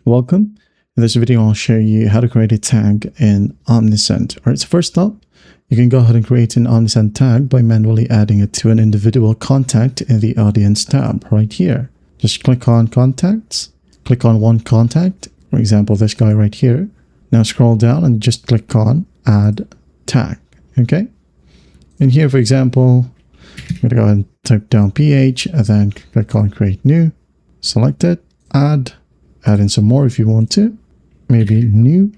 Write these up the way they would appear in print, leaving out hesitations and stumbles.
Welcome. In this video, I'll show you how to create a tag in Omnisend. All right, so first up, you can go ahead and create an Omnisend tag by manually adding it to an individual contact in the Audience tab right here. Just click on Contacts, click on one contact, for example, this guy right here. Now scroll down and just click on Add Tag, okay? And here, for example, I'm going to go ahead and type down PH and then click on Create New, select it, add in some more if you want to, maybe new,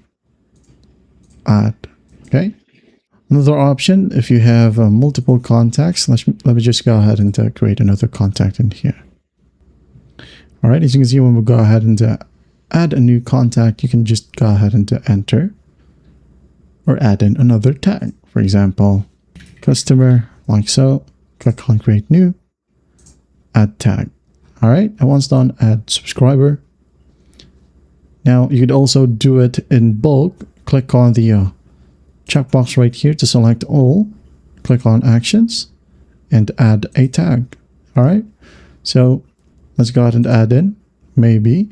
add, okay? Another option, if you have multiple contacts, let me just go ahead and create another contact in here. All right, as you can see, when we go ahead and add a new contact, you can just go ahead and enter or add in another tag. For example, customer, like so, click on Create New, add tag. All right, and once done, add subscriber. Now, you could also do it in bulk. Click on the checkbox right here to select all. Click on Actions and add a tag. All right, so let's go ahead and add in maybe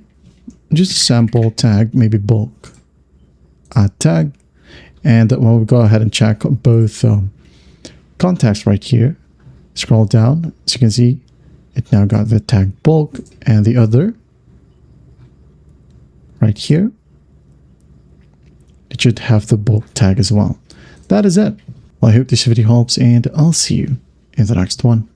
just a sample tag, maybe bulk. Add tag. And we'll go ahead and check both contacts right here. Scroll down. As you can see, it now got the tag bulk and the other right here. It should have the bulk tag as well. That is it. Well, I hope this video helps and I'll see you in the next one.